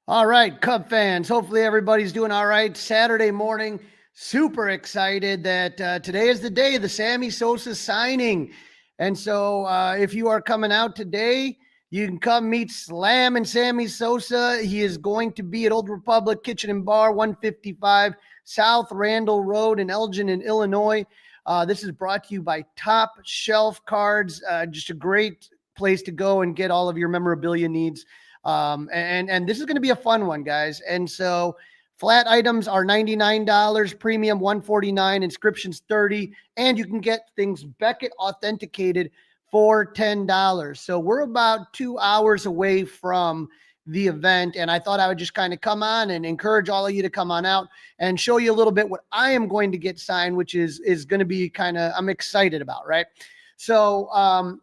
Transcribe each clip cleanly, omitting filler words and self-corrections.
All right, Cub fans. Hopefully everybody's doing all right. Saturday morning, super excited that today is the day of the Sammy Sosa signing. And so if you are coming out today, you can come meet Slam and Sammy Sosa. He is going to be at Old Republc Kitchen and Bar, 155 South Randall Road in Elgin, in Illinois. This is brought to you by Top Shelf Cards. Just a great place to go and get all of your memorabilia needs. And this is going to be a fun one, guys. And so flat items are $99, premium $149, inscriptions $30, and you can get things Beckett authenticated for $10. So we're about 2 hours away from the event, and I thought I would just kind of come on and encourage all of you to come on out and show you a little bit what I am going to get signed, which is going to be kind of, I'm excited about, right? So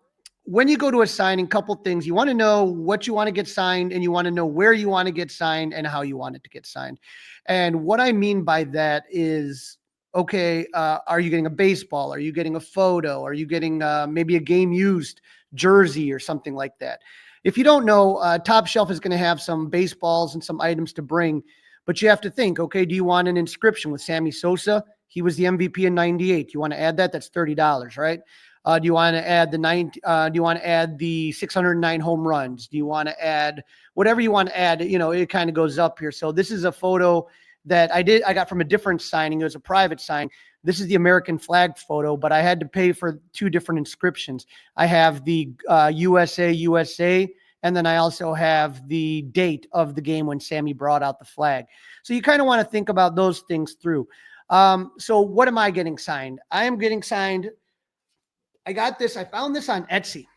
when you go to a signing, couple things. You want to know what you want to get signed, and you want to know where you want to get signed and how you want it to get signed. And what I mean by that is, okay, are you getting a baseball? Are you getting a photo? Are you getting maybe a game used jersey or something like that? If you don't know, Top Shelf is going to have some baseballs and some items to bring, but you have to think, okay, do you want an inscription with Sammy Sosa? He was the MVP in '98. You want to add that? That's $30, right? Do you want to add the do you want to add the 609 home runs? Do you want to add whatever you want to add? You know, it kind of goes up here. So this is a photo that I got from a different signing. It was a private sign. This is the American flag photo, but I had to pay for two different inscriptions. I have the USA, and then I also have the date of the game when Sammy brought out the flag. So you kind of want to think about those things through. So what am I getting signed? I am getting signed. I got this. I found this on Etsy.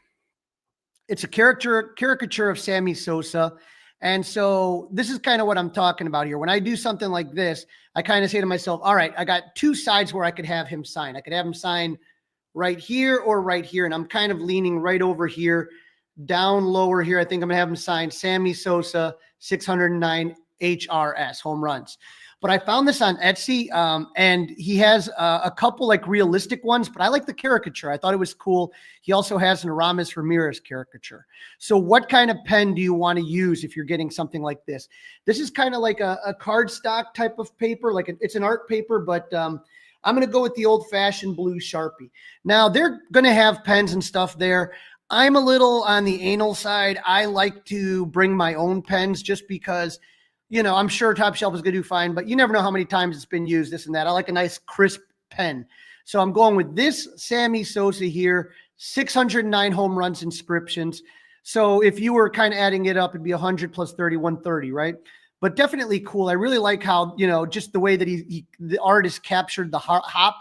It's a caricature of Sammy Sosa. And so this is kind of what I'm talking about here. When I do something like this, I kind of say to myself, all right, I got two sides where I could have him sign. I could have him sign right here or right here. And I'm kind of leaning right over here, down lower here. I think I'm going to have him sign Sammy Sosa, 609 HRS, home runs. But I found this on Etsy, and he has a couple like realistic ones, but I like the caricature. I thought it was cool. He also has an Aramis Ramirez caricature. So what kind of pen do you want to use if you're getting something like this? This is kind of like a cardstock type of paper. It's an art paper, but I'm going to go with the old-fashioned blue Sharpie. Now, they're going to have pens and stuff there. I'm a little on the anal side. I like to bring my own pens just because – you know, I'm sure Top Shelf is going to do fine, but you never know how many times it's been used, this and that. I like a nice crisp pen. So I'm going with this Sammy Sosa here, 609 home runs inscriptions. So if you were kind of adding it up, it'd be 100 plus 30, 130, right? But definitely cool. I really like how, you know, just the way that the artist captured the hop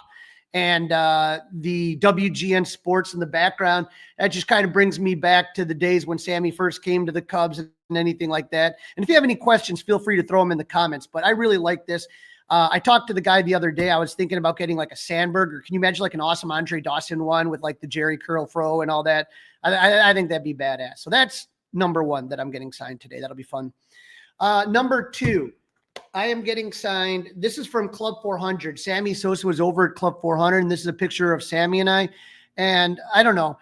and the WGN Sports in the background. That just kind of brings me back to the days when Sammy first came to the Cubs and anything like that. And if you have any questions, feel free to throw them in the comments. But I really like this. I talked to the guy the other day. I was thinking about getting like a Sandberg, or can you imagine like an awesome Andre Dawson one with like the Jerry curl fro and all that? I think that'd be badass. So that's number one that I'm getting signed today. That'll be fun. Number two, I am getting signed. This is from Club 400. Sammy Sosa was over at Club 400, and this is a picture of Sammy and I. And I don't know.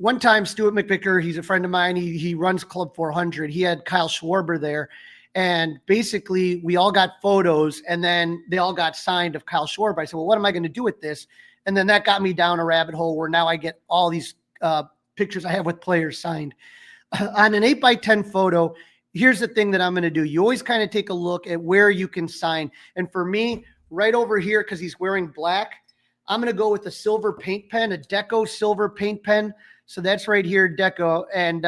One time, Stuart McVicker, he's a friend of mine. He runs Club 400. He had Kyle Schwarber there. And basically, we all got photos, and then they all got signed of Kyle Schwarber. I said, well, what am I going to do with this? And then that got me down a rabbit hole where now I get all these pictures I have with players signed. On an 8x10 photo, here's the thing that I'm going to do. You always kind of take a look at where you can sign. And for me, right over here, because he's wearing black, I'm going to go with a silver paint pen, a Deco silver paint pen. So that's right here, Deco. And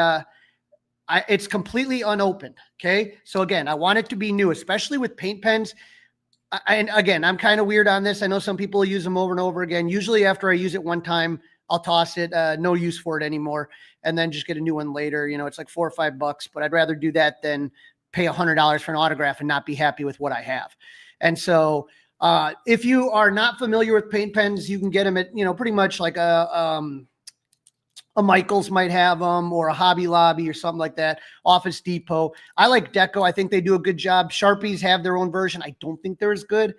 it's completely unopened. Okay. So again, I want it to be new, especially with paint pens. And again, I'm kind of weird on this. I know some people use them over and over again. Usually after I use it one time, I'll toss it, no use for it anymore, and then just get a new one later. You know, it's like $4 or $5, but I'd rather do that than pay $100 for an autograph and not be happy with what I have. And so if you are not familiar with paint pens, you can get them at, you know, pretty much like a Michaels might have them, or a Hobby Lobby or something like that, Office Depot. I like Deco. I think they do a good job. Sharpies have their own version. I don't think they're as good.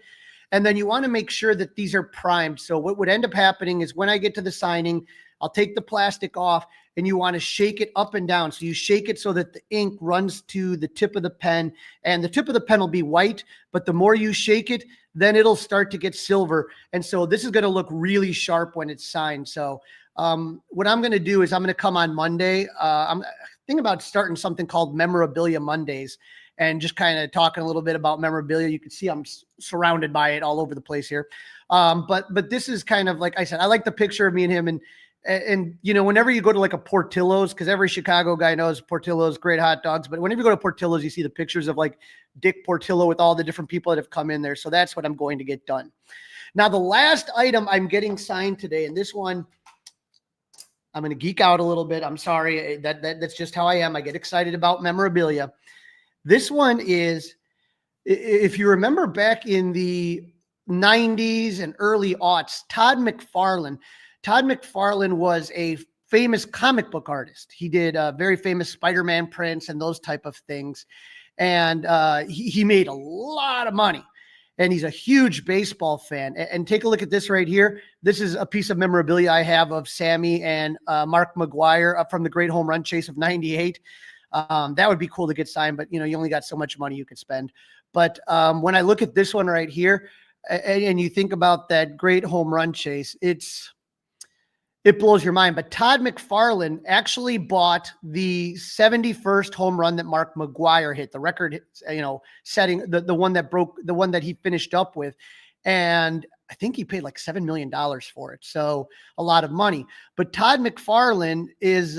And then you want to make sure that these are primed. So what would end up happening is when I get to the signing, I'll take the plastic off, and you want to shake it up and down. So you shake it so that the ink runs to the tip of the pen, and the tip of the pen will be white, but the more you shake it, then it'll start to get silver. And so this is going to look really sharp when it's signed. So what I'm going to do is I'm going to come on Monday. I'm thinking about starting something called Memorabilia Mondays, and just kind of talking a little bit about memorabilia. You can see I'm surrounded by it all over the place here. But this is kind of, like I said, I like the picture of me and him. And you know, whenever you go to like a Portillo's, because every Chicago guy knows Portillo's, great hot dogs. But whenever you go to Portillo's, you see the pictures of like Dick Portillo with all the different people that have come in there. So that's what I'm going to get done. Now, the last item I'm getting signed today, and this one, I'm going to geek out a little bit. I'm sorry. That's just how I am. I get excited about memorabilia. This one is, if you remember back in the 90s and early aughts, Todd McFarlane was a famous comic book artist. He did very famous Spider-Man prints and those type of things. And he made a lot of money. And he's a huge baseball fan. And take a look at this right here. This is a piece of memorabilia I have of Sammy and Mark McGwire up from the great home run chase of 98. That would be cool to get signed, but you know, you only got so much money you could spend. But when I look at this one right here, and you think about that great home run chase, it blows your mind. But Todd McFarlane actually bought the 71st home run that Mark McGwire hit, the record, you know, setting, the one that broke, the one that he finished up with. And I think he paid like $7 million for it. So a lot of money. But Todd McFarlane is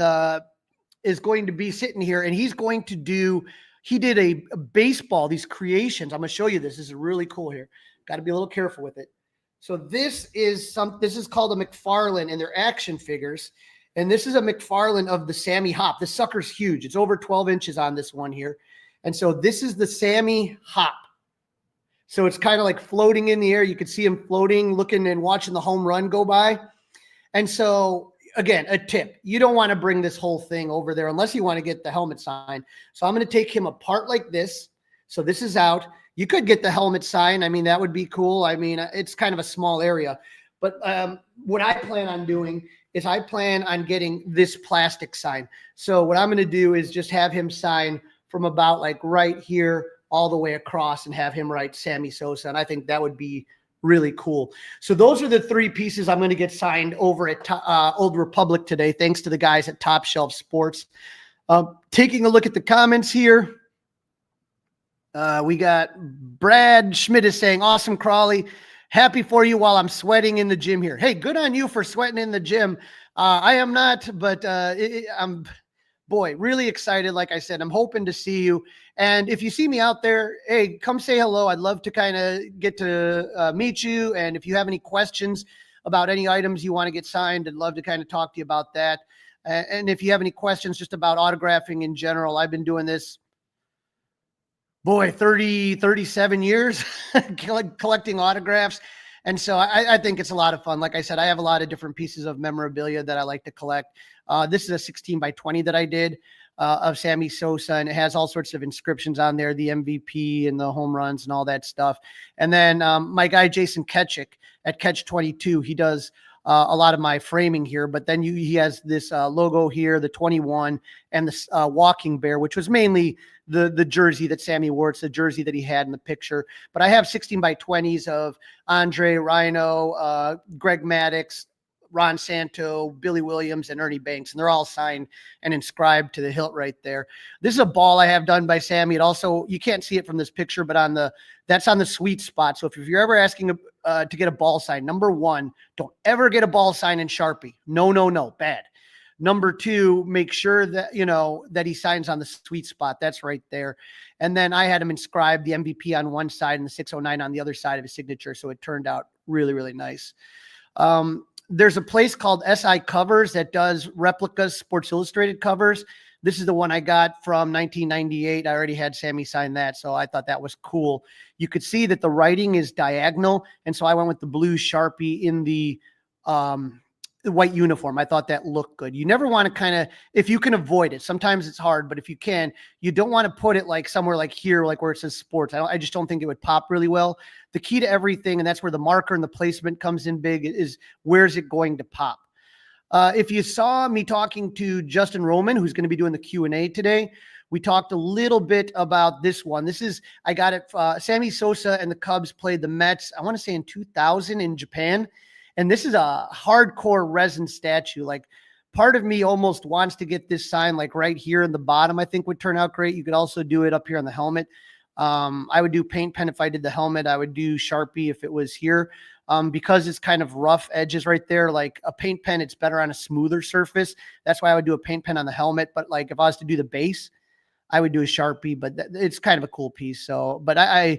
going to be sitting here, and he's going to do, he did a baseball, these creations. I'm going to show you this. This is really cool here. Got to be a little careful with it. So this is called a McFarlane, and they're action figures. And this is a McFarlane of the Sammy Hop. This sucker's huge. It's over 12 inches on this one here. And so this is the Sammy Hop. So it's kind of like floating in the air. You could see him floating, looking and watching the home run go by. And so again, a tip, you don't want to bring this whole thing over there unless you want to get the helmet signed. So I'm going to take him apart like this. So this is out. You could get the helmet signed. I mean, that would be cool. I mean, it's kind of a small area. But what I plan on doing is I plan on getting this plastic sign. So what I'm going to do is just have him sign from about like right here all the way across and have him write Sammy Sosa. And I think that would be really cool. So those are the three pieces I'm going to get signed over at Old Republc today, thanks to the guys at Top Shelf Sports. Taking a look at the comments here. We got Brad Schmidt is saying, awesome, Crawley. Happy for you while I'm sweating in the gym here. Hey, good on you for sweating in the gym. I am not, but I'm, boy, really excited. Like I said, I'm hoping to see you. And if you see me out there, hey, come say hello. I'd love to kind of get to meet you. And if you have any questions about any items you want to get signed, I'd love to kind of talk to you about that. And if you have any questions just about autographing in general, I've been doing this, boy, 37 years collecting autographs. And so I think it's a lot of fun. Like I said, I have a lot of different pieces of memorabilia that I like to collect. This is a 16 by 20 that I did of Sammy Sosa, and it has all sorts of inscriptions on there, the MVP and the home runs and all that stuff. And then my guy, Jason Ketchick at Catch 22, he does a lot of my framing here, but then he has this logo here, the 21, and the walking bear, which was mainly the jersey that Sammy wore. It's the jersey that he had in the picture. But I have 16 by 20s of Andre Rhino, Greg Maddux, Ron Santo, Billy Williams, and Ernie Banks, and they're all signed and inscribed to the hilt right there. This is a ball I have done by Sammy. It also, you can't see it from this picture, but that's on the sweet spot. So if you're ever asking to get a ball sign, number one, don't ever get a ball sign in Sharpie. No, bad. Number two, make sure that, you know, that he signs on the sweet spot. That's right there. And then I had him inscribe the MVP on one side and the 609 on the other side of his signature. So it turned out really, really nice. There's a place called SI Covers that does replicas, Sports Illustrated covers. This is the one I got from 1998. I already had Sammy sign that, so I thought that was cool. You could see that the writing is diagonal, and so I went with the blue Sharpie in the white uniform. I thought that looked good. You never want to kind of, if you can avoid it, sometimes it's hard, but if you can, you don't want to put it like somewhere like here, like where it says sports. I just don't think it would pop really well. The key to everything, and that's where the marker and the placement comes in big, is where's it going to pop? If you saw me talking to Justin Roman, who's going to be doing the Q&A today, we talked a little bit about this one. I got it. Sammy Sosa and the Cubs played the Mets, I want to say in 2000 in Japan. And this is a hardcore resin statue. Like, part of me almost wants to get this sign like right here in the bottom. I think would turn out great. You could also do it up here on the helmet. I would do paint pen if I did the helmet. I would do Sharpie if it was here. Because it's kind of rough edges right there. Like a paint pen, it's better on a smoother surface. That's why I would do a paint pen on the helmet. But like if I was to do the base, I would do a Sharpie, but it's kind of a cool piece. So, but I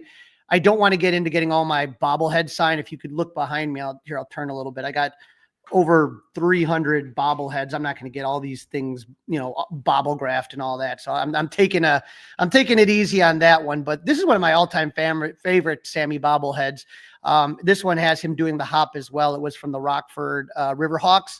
don't want to get into getting all my bobblehead sign. If you could look behind me, I'll turn a little bit. I got over 300 bobbleheads. I'm not going to get all these things, bobble graft and all that. So I'm taking it easy on that one. But this is one of my all-time favorite Sammy bobbleheads. This one has him doing the hop as well. It was from the Rockford Riverhawks,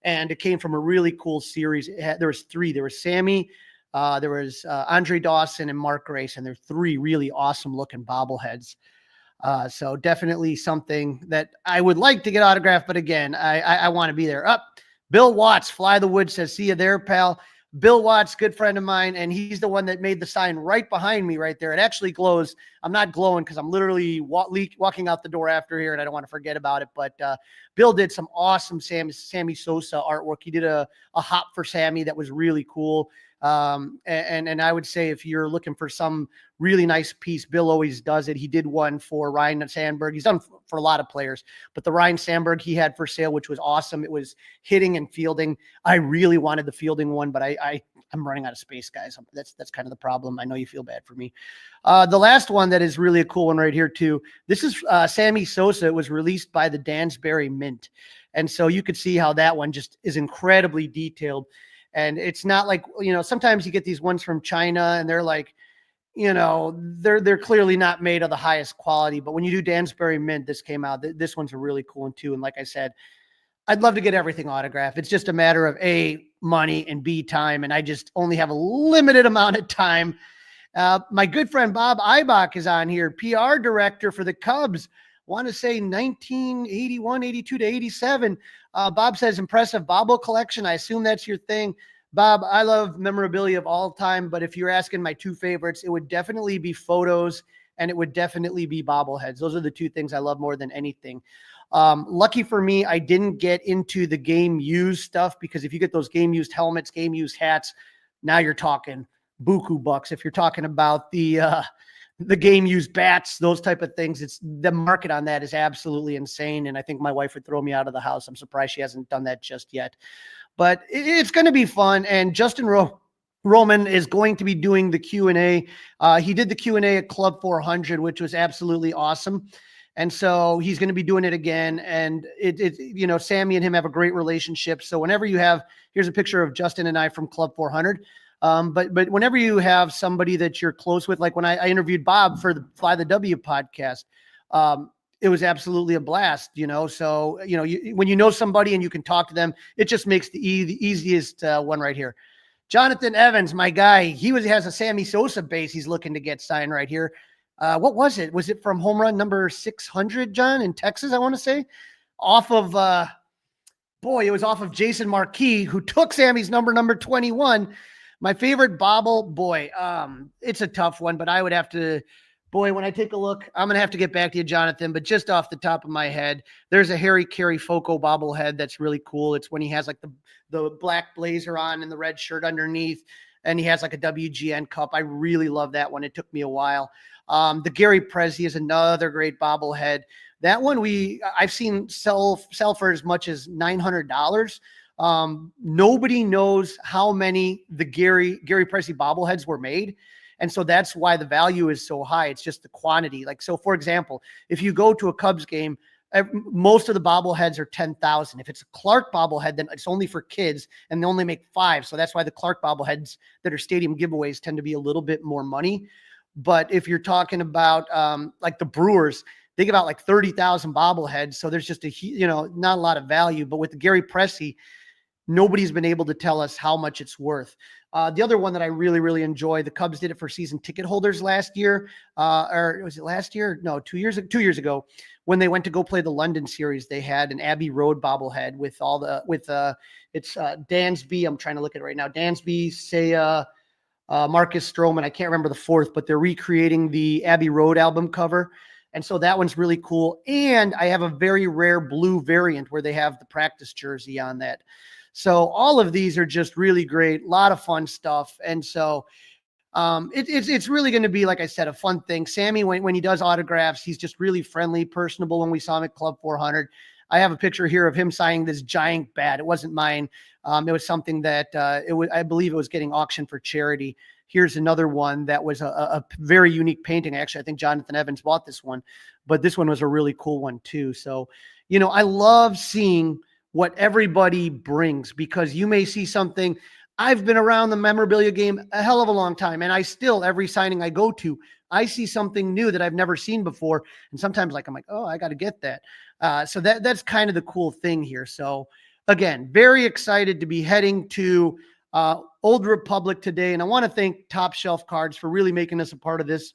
and it came from a really cool series. There was three. There was Sammy, there was Andre Dawson, and Mark Grace, and they're three really awesome looking bobbleheads. So definitely something that I would like to get autographed, but again, I want to be there. Bill Watts, Fly the Wood, says, see you there, pal. Bill Watts, good friend of mine, and he's the one that made the sign right behind me right there. It actually glows. I'm not glowing because I'm literally walking out the door after here, and I don't want to forget about it. But Bill did some awesome Sammy Sosa artwork. He did a hop for Sammy that was really cool. And I would say if you're looking for some really nice piece, Bill always does it. He did one for Ryan Sandberg. He's done for a lot of players, but the Ryan Sandberg he had for sale, which was awesome. It was hitting and fielding. I really wanted the fielding one, but I'm running out of space, guys. That's kind of the problem. I know you feel bad for me. The last one that is really a cool one right here too. This is Sammy Sosa. It was released by the Dansbury Mint. And so you could see how that one just is incredibly detailed. And it's not like, sometimes you get these ones from China and they're like, they're clearly not made of the highest quality. But when you do Dansbury Mint, this came out. This one's a really cool one too. And like I said, I'd love to get everything autographed. It's just a matter of A, money, and B, time. And I just only have a limited amount of time. My good friend Bob Eibach is on here, PR director for the Cubs. Want to say 1981, 82 to 87. Bob says, impressive bobble collection. I assume that's your thing. Bob, I love memorabilia of all time, but if you're asking my two favorites, it would definitely be photos and it would definitely be bobbleheads. Those are the two things I love more than anything. Lucky for me, I didn't get into the game used stuff, because if you get those game used helmets, game used hats, now you're talking buku bucks. If you're talking about the game used bats, those type of things, it's the market on that is absolutely insane. And I think my wife would throw me out of the house. I'm surprised she hasn't done that just yet, but it's going to be fun. And Justin Roman is going to be doing the Q&A. He did the Q&A at Club 400, which was absolutely awesome. And so he's going to be doing it again. And Sammy and him have a great relationship. So whenever you have, here's a picture of Justin and I from Club 400. But whenever you have somebody that you're close with, like when I interviewed Bob for the Fly the W podcast, it was absolutely a blast, so, when you know somebody and you can talk to them, it just makes the easiest one right here. Jonathan Evans, my guy, he has a Sammy Sosa base he's looking to get signed right here. What was it? Was it from home run number 600, John, in Texas, I want to say? Off of, it was off of Jason Marquis, who took Sammy's number 21. My favorite bobble, it's a tough one, but I would have to, when I take a look, I'm going to have to get back to you, Jonathan, but just off the top of my head, there's a Harry Carey Foco bobblehead that's really cool. It's when he has like the black blazer on and the red shirt underneath, and he has like a WGN cup. I really love that one. It took me a while. The Gary Prezi is another great bobblehead. That one I've seen sell for as much as $900. Nobody knows how many the Gary Prezi bobbleheads were made. And so that's why the value is so high. It's just the quantity. Like, so for example, if you go to a Cubs game, most of the bobbleheads are 10,000. If it's a Clark bobblehead, then it's only for kids and they only make 5. So that's why the Clark bobbleheads that are stadium giveaways tend to be a little bit more money. But if you're talking about like the Brewers, they give out like 30,000 bobbleheads. So there's just not a lot of value. But with the Gary Prezi, nobody's been able to tell us how much it's worth. The other one that I really, really enjoy, the Cubs did it for season ticket holders last year, or was it last year? No, 2 years ago, when they went to go play the London series, they had an Abbey Road bobblehead with all the, it's Dansby. I'm trying to look at it right now. Dansby, Seiya, Marcus Stroman. I can't remember the fourth, but they're recreating the Abbey Road album cover. And so that one's really cool. And I have a very rare blue variant where they have the practice jersey on that. So all of these are just really great. A lot of fun stuff. And so it's really going to be, like I said, a fun thing. Sammy, when he does autographs, he's just really friendly, personable. When we saw him at Club 400, I have a picture here of him signing this giant bat. It wasn't mine. It was something that I believe it was getting auctioned for charity. Here's another one that was a very unique painting. Actually, I think Jonathan Evans bought this one, but this one was a really cool one too. So, I love seeing what everybody brings, because you may see something. I've been around the memorabilia game a hell of a long time, and I still, every signing I go to, I see something new that I've never seen before. And sometimes I'm like, oh, I got to get that. So that's kind of the cool thing here. So again, very excited to be heading to Old Republc today. And I want to thank Top Shelf Cards for really making us a part of this.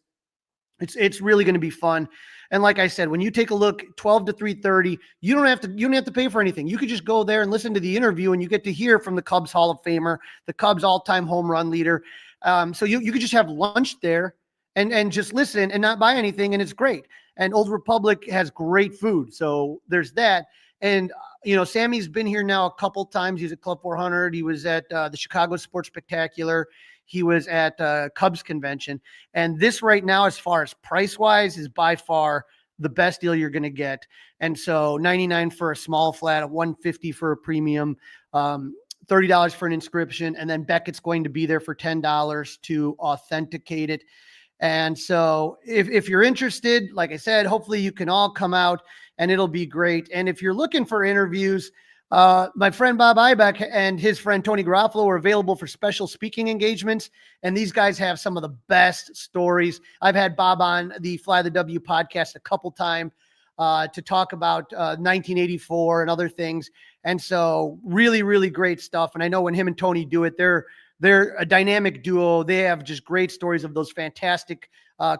It's really going to be fun. And like I said, when you take a look, 12 to 3:30, you don't have to pay for anything. You could just go there and listen to the interview, and you get to hear from the Cubs Hall of Famer, the Cubs all-time home run leader. So you could just have lunch there and just listen and not buy anything, and it's great. And Old Republc has great food. So there's that. And, Sammy's been here now a couple times. He's at Club 400. He was at the Chicago Sports Spectacular. He was at Cubs convention. And this right now, as far as price-wise, is by far the best deal you're going to get. And so $99 for a small flat, $150 for a premium, $30 for an inscription. And then Beckett's going to be there for $10 to authenticate it. And so if you're interested, like I said, hopefully you can all come out and it'll be great. And if you're looking for interviews, my friend Bob Ibeck and his friend Tony Garofalo are available for special speaking engagements. And these guys have some of the best stories. I've had Bob on the Fly the W podcast a couple times to talk about 1984 and other things. And so really, really great stuff. And I know when him and Tony do it, they're a dynamic duo. They have just great stories of those fantastic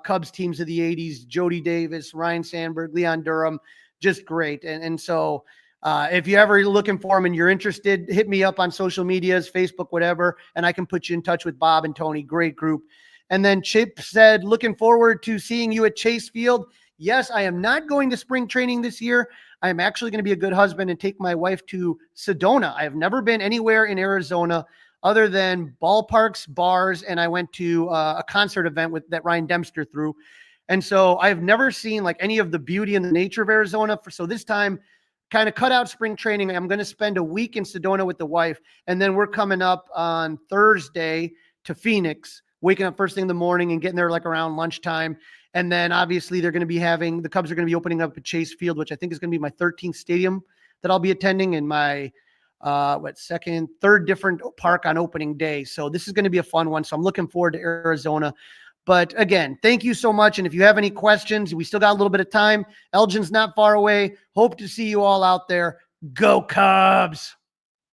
Cubs teams of the 80s, Jody Davis, Ryan Sandberg, Leon Durham, just great. And so if you're ever looking for them and you're interested, hit me up on social medias, Facebook, whatever, and I can put you in touch with Bob and Tony. Great group. And then Chip said, looking forward to seeing you at Chase Field. Yes, I am not going to spring training this year. I am actually going to be a good husband and take my wife to Sedona. I have never been anywhere in Arizona other than ballparks, bars, and I went to a concert event that Ryan Dempster threw. And so I have never seen like any of the beauty and the nature of Arizona. So this time, kind of cut out spring training. I'm going to spend a week in Sedona with the wife. And then we're coming up on Thursday to Phoenix, waking up first thing in the morning and getting there like around lunchtime. And then obviously the Cubs are going to be opening up at Chase Field, which I think is going to be my 13th stadium that I'll be attending in my third different park on opening day. So this is going to be a fun one. So I'm looking forward to Arizona. But again, thank you so much. And if you have any questions, we still got a little bit of time. Elgin's not far away. Hope to see you all out there. Go Cubs.